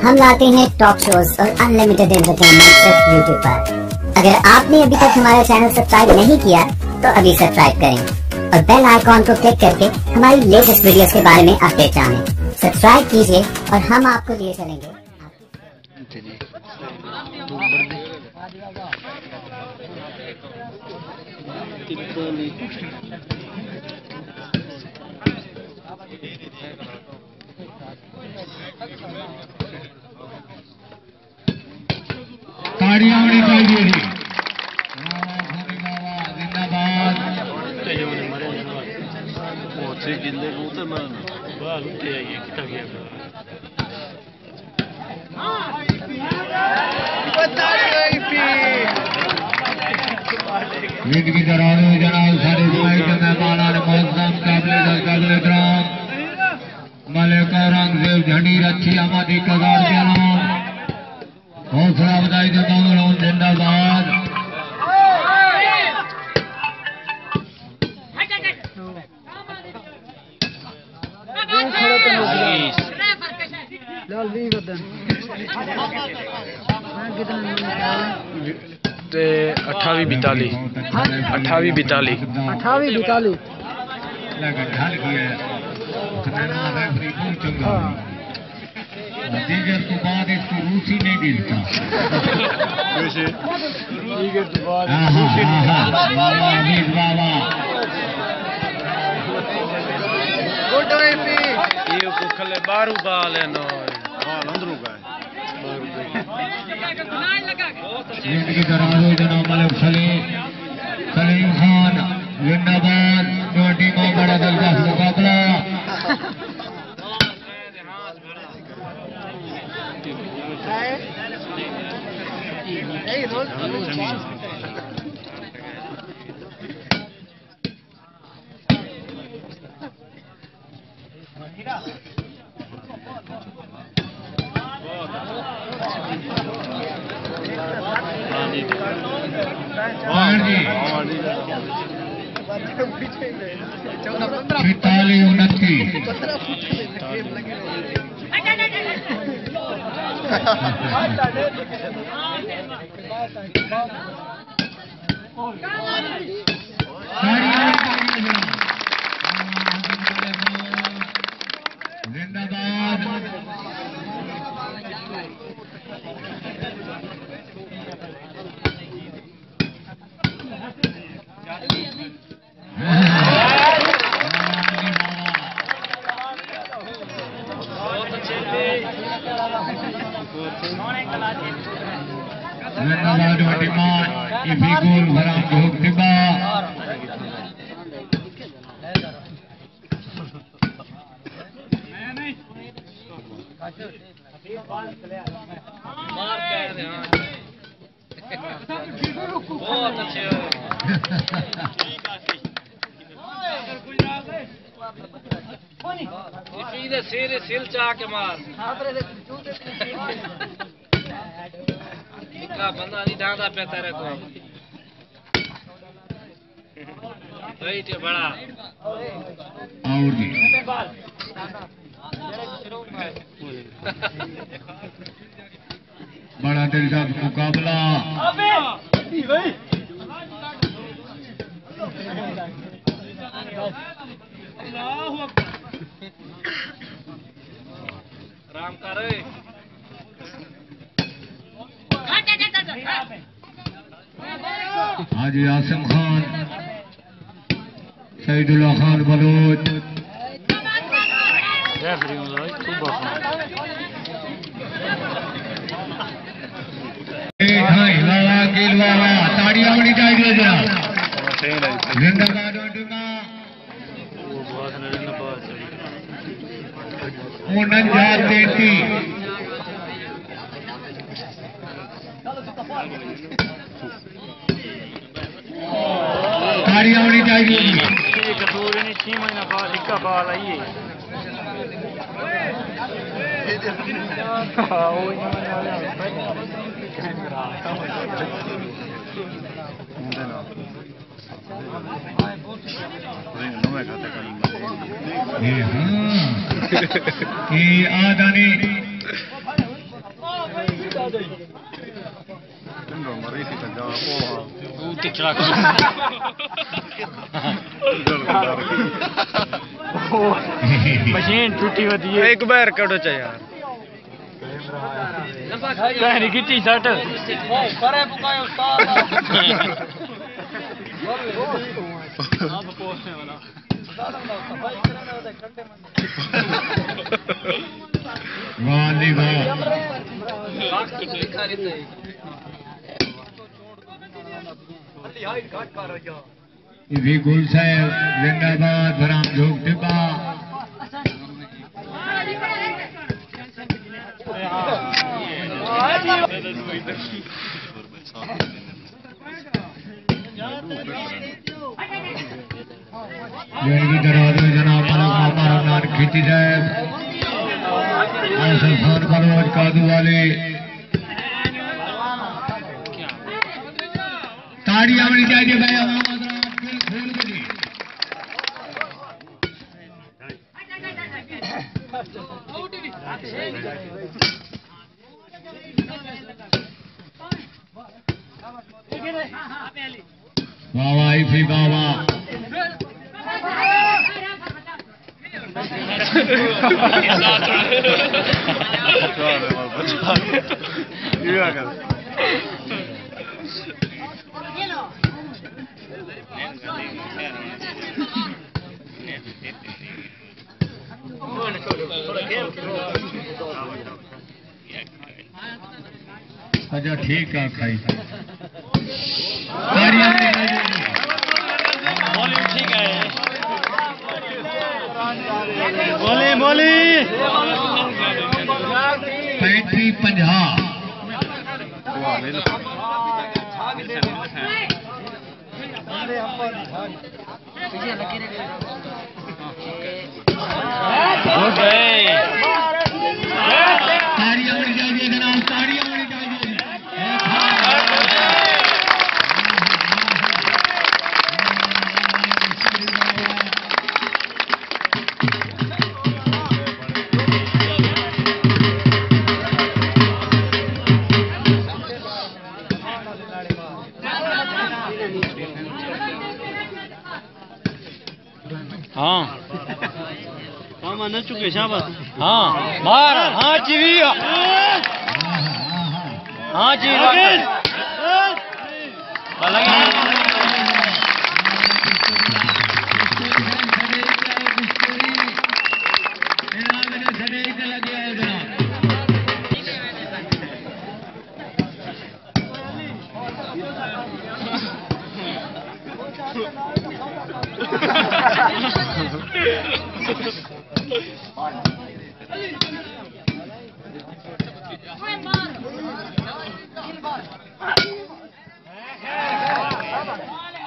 हम लाते हैं talk shows और अनलिमिटेड एंटरटेनमेंट सिर्फ यूट्यूब पर। अगर आपने अभी तक हमारा चैनल सब्सक्राइब नहीं किया तो अभी सब्सक्राइब करें और बेल आइकॉन को क्लिक करके हमारी लेटेस्ट वीडियोस के बारे में अपडेट जानें। सब्सक्राइब कीजिए और हम आपको लिए चलेंगे। ताड़ियां होनी चाहिए थी। जिंदाबाद। जिंदगी दराज़ो जनाब सारे इस्माइल के मेहमान आने मौसम काबिल इकराम मलिक औरंगजेब झंडी रच्छी आमादी कगार के नाम हौसला अफजाई के मामलों जिंदाबाद। ते 28-42 दीगर तो बाद इसको रूसी नहीं मिलता। बारू बाल है नो जिंदगी दराज़ो जनाब मलिक सलीम खान जिंदाबाद। दो टीमों बड़ा दिलचस्प मुकाबला। सिल चाह के मार इतना बंदा नहीं ढांढा पैता रहे तो बड़ा बड़ा दिलचस्प मुकाबला। राम करे हाजी आसिम खान सईदुल्लाह खान बलोच ताड़ियां होनी चाहिए जनाब। जिंदाबाद उनचास 33 ताड़ियां होनी चाहिए। 6 महीना बाद इक्का बाल आइए आदानी मशीन टूटी होती है एक बार कटो चा यार कहनी खिंची सट करे पुकाए उस्ताद वाली वाह भी गुल साहब जिंदाबाद भराम झोंक टिब्बा जनाब जनाब खिंची साहब आसान मनोज कादू वाले ताड़ियां बनी चाहिए भैया बाबा इफी बाबा अच्छा ठीक है खाई ठीक है बोली बोली 35-50 ताड़ियां होनी चाहिए जनाब ताड़ियां होनी चाहिए हाँ हाँ मन चुके शाबाश हाँ मार हाँ जीवी हाँ जी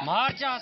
मार जा